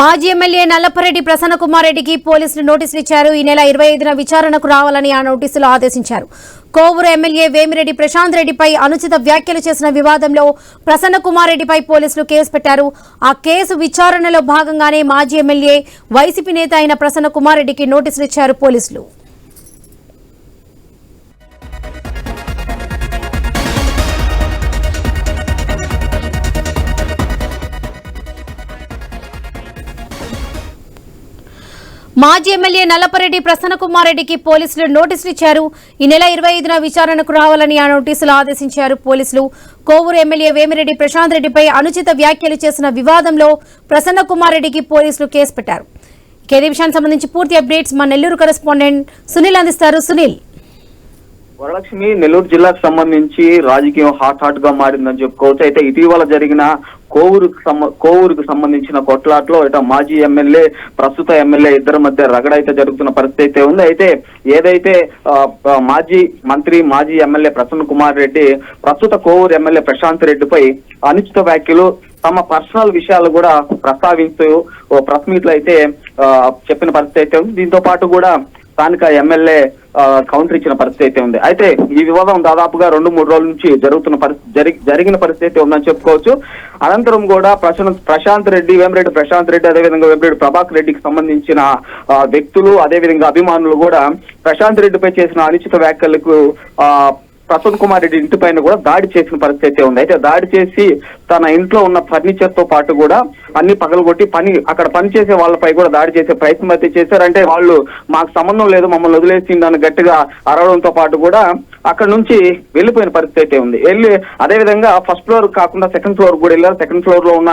మాజీ ఎమ్మెల్యే నల్లపరెడ్డి ప్రసన్నకుమార్ రెడ్డికి పోలీసులు నోటీసులు ఇచ్చారు. ఈ నెల 25న విచారణకు రావాలని ఆ నోటీసులు ఆదేశించారు. కోవూరు ఎమ్మెల్యే వేమిరెడ్డి ప్రశాంత్ రెడ్డిపై అనుచిత వ్యాఖ్యలు చేసిన వివాదంలో ప్రసన్నకుమార్ రెడ్డిపై పోలీసులు కేసు పెట్టారు. ఆ కేసు విచారణలో భాగంగానే మాజీ ఎమ్మెల్యే వైసీపీ నేత అయిన ప్రసన్నకుమార్ రెడ్డికి నోటీసులు ఇచ్చారు పోలీసులు. మాజీ ఎమ్మెల్యే నల్లపరెడ్డి ప్రసన్నకుమార్ రెడ్డికి పోలీసులు నోటీసులు ఇచ్చారు. ఈ నెల 25న విచారణకు రావాలని ఆ నోటీసులు ఆదేశించారు పోలీసులు. కోవూరు ఎమ్మెల్యే వేమిరెడ్డి ప్రశాంత్ రెడ్డిపై అనుచిత వ్యాఖ్యలు చేసిన వివాదంలో ప్రసన్నకుమార్ రెడ్డికి పోలీసులు కేసు పెట్టారు. ఇదే విషయానికి సంబంధించి పూర్తి అప్డేట్స్ మా నెల్లూరు కరెస్పాండెంట్ సునీల్ అందిస్తారు. సునీల్. వరలక్ష్మి, నెల్లూరు జిల్లాకు సంబంధించి రాజకీయం హాట్ గా మారిందని చెప్పుకోవచ్చు. అయితే ఇటీవల జరిగిన కోవూరుకు సంబంధించిన కొట్లాట్లో ఇట మాజీ ఎమ్మెల్యే ప్రస్తుత ఎమ్మెల్యే ఇద్దరి మధ్య రగడ అయితే జరుగుతున్న పరిస్థితి అయితే ఉంది. అయితే ఏదైతే మాజీ మంత్రి మాజీ ఎమ్మెల్యే ప్రసన్నకుమార్ రెడ్డి ప్రస్తుత కోవూరు ఎమ్మెల్యే ప్రశాంత్ రెడ్డిపై అనుచిత వ్యాఖ్యలు తమ పర్సనల్ విషయాలు కూడా ప్రస్తావిస్తూ ప్రెస్ మీట్ లో అయితే చెప్పిన పరిస్థితి అయితే ఉంది. దీంతో పాటు కూడా స్థానిక ఎమ్మెల్యే కౌంటర్ ఇచ్చిన పరిస్థితి అయితే ఉంది. అయితే ఈ వివాదం దాదాపుగా 2-3 రోజుల నుంచి జరిగిన పరిస్థితి ఉందని చెప్పుకోవచ్చు. అనంతరం కూడా ప్రశాంత్ రెడ్డి, వేమిరెడ్డి ప్రశాంత్ రెడ్డి, అదేవిధంగా వేమిరెడ్డి ప్రభాకర్ రెడ్డికి సంబంధించిన వ్యక్తులు, అదేవిధంగా అభిమానులు కూడా ప్రశాంత్ రెడ్డిపై చేసిన అనుచిత వ్యాఖ్యలకు ప్రసన్నకుమార్ రెడ్డి ఇంటి పైన కూడా దాడి చేసిన పరిస్థితి ఉంది. అయితే దాడి చేసి తన ఇంట్లో ఉన్న ఫర్నిచర్ తో పాటు కూడా అన్ని పగలగొట్టి అక్కడ పనిచేసే వాళ్ళపై కూడా దాడి చేసే ప్రయత్నం అయితే చేశారంటే వాళ్ళు మాకు సంబంధం లేదు, మమ్మల్ని వదిలేసిందని గట్టిగా అరవడంతో పాటు కూడా అక్కడ నుంచి వెళ్లిపోయిన పరిస్థితి అయితే ఉంది. అదేవిధంగా ఫస్ట్ ఫ్లోర్ కాకుండా సెకండ్ ఫ్లోర్ కూడా వెళ్ళారు. సెకండ్ ఫ్లోర్ లో ఉన్న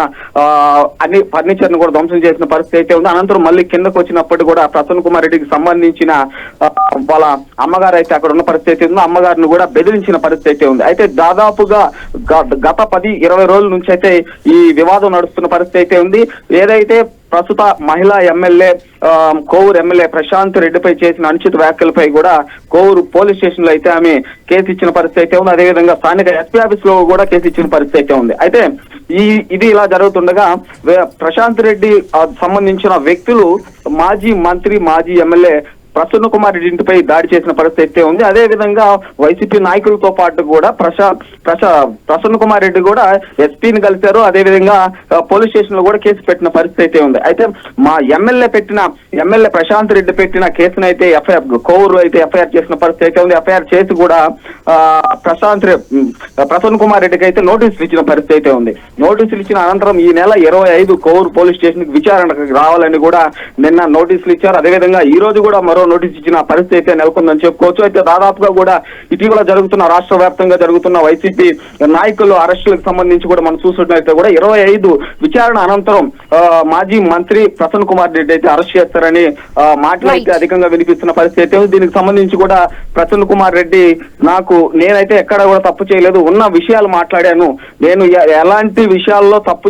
అన్ని ఫర్నిచర్ ను కూడా ధ్వంసం చేసిన పరిస్థితి అయితే ఉంది. అనంతరం మళ్ళీ కిందకు వచ్చినప్పుడు కూడా ప్రసన్నకుమార్ రెడ్డికి సంబంధించిన వాళ్ళ అమ్మగారు అయితే అక్కడ ఉన్న పరిస్థితి ఉంది. అమ్మగారిని కూడా బెదిరించిన పరిస్థితి అయితే ఉంది. అయితే దాదాపుగా గత 10-20 రోజుల నుంచి అయితే ఈ వివాదం నడుస్తున్న పరిస్థితి అయితే ఉంది. ఏదైతే ప్రస్తుత మహిళా ఎమ్మెల్యే కోవూరు ఎమ్మెల్యే ప్రశాంత్ రెడ్డిపై చేసిన అనుచిత వ్యాఖ్యలపై కూడా కోవూరు పోలీస్ స్టేషన్ లో అయితే ఆమె కేసు ఇచ్చిన పరిస్థితి అయితే ఉంది. అదేవిధంగా స్థానిక ఎస్పీ ఆఫీస్ లో కూడా కేసు ఇచ్చిన పరిస్థితి అయితే ఉంది. అయితే ఇది ఇలా జరుగుతుండగా ప్రశాంత్ రెడ్డి సంబంధించిన వ్యక్తులు మాజీ మంత్రి మాజీ ఎమ్మెల్యే ప్రసన్నకుమార్ రెడ్డి ఇంటిపై దాడి చేసిన పరిస్థితి అయితే ఉంది. అదే విధంగా వైసీపీ నాయకులతో పాటు కూడా ప్రసన్నకుమార్ రెడ్డి కూడా ఎస్పీని కలిశారు. అదే విధంగా పోలీస్ స్టేషన్ లో కూడా కేసు పెట్టిన పరిస్థితి అయితే ఉంది. అయితే మా ఎమ్మెల్యే ప్రశాంత్ రెడ్డి పెట్టిన కేసును అయితే కోవూరు అయితే ఎఫ్ఐఆర్ చేసిన పరిస్థితి అయితే ఉంది. ఎఫ్ఐఆర్ చేసి కూడా ప్రసన్నకుమార్ రెడ్డికి అయితే నోటీసులు ఇచ్చిన పరిస్థితి అయితే ఉంది. నోటీసులు ఇచ్చిన అనంతరం ఈ నెల 25 కోవూరు పోలీస్ స్టేషన్ కి విచారణకు రావాలని కూడా నిన్న నోటీసులు ఇచ్చారు. అదేవిధంగా ఈ రోజు కూడా మరో నోటీస్ ఇచ్చిన పరిస్థితి అయితే నెలకొందని చెప్పుకోవచ్చు. అయితే దాదాపుగా కూడా ఇటీవల జరుగుతున్న రాష్ట్ర వ్యాప్తంగా జరుగుతున్న వైసీపీ నాయకులు అరెస్టులకు సంబంధించి కూడా మనం చూసినట్లయితే కూడా 25 విచారణ అనంతరం మాజీ మంత్రి ప్రసన్నకుమార్ రెడ్డి అయితే అరెస్ట్ చేస్తారని మాటలు అయితే అధికంగా వినిపిస్తున్న పరిస్థితి. దీనికి సంబంధించి కూడా ప్రసన్నకుమార్ రెడ్డి నేనైతే ఎక్కడ కూడా తప్పు చేయలేదు, ఉన్న విషయాలు మాట్లాడాను, నేను ఎలాంటి విషయాల్లో తప్పు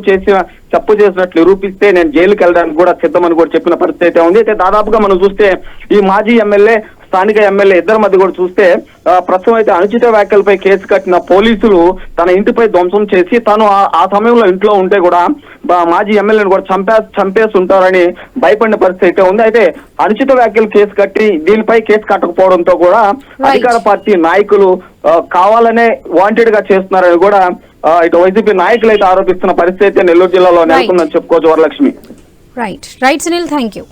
చేసినట్లు నిరూపిస్తే నేను జైలుకి వెళ్ళడానికి కూడా సిద్ధమని కూడా చెప్పిన పరిస్థితి అయితే ఉంది. అయితే దాదాపుగా మనం చూస్తే ఈ మాజీ ఎమ్మెల్యే స్థానిక ఎమ్మెల్యే ఇద్దరి మధ్య కూడా చూస్తే ప్రస్తుతం అయితే అనుచిత వ్యాఖ్యలపై కేసు కట్టిన పోలీసులు తన ఇంటిపై ధ్వంసం చేసి తను ఆ సమయంలో ఇంట్లో ఉంటే కూడా మాజీ ఎమ్మెల్యేని కూడా చంపేసి ఉంటారని భయపడిన పరిస్థితి అయితే ఉంది. అయితే అనుచిత వ్యాఖ్యలు కేసు కట్టి దీనిపై కేసు కట్టకపోవడంతో కూడా అధికార పార్టీ నాయకులు కావాలనే వాంటెడ్ గా చేస్తున్నారని కూడా ఇటు వైసీపీ నాయకులు అయితే ఆరోపిస్తున్న పరిస్థితి అయితే నెల్లూరు జిల్లాలో నెలకొందని చెప్పుకోవచ్చు. Varalakshmi. Right Sunil, thank you.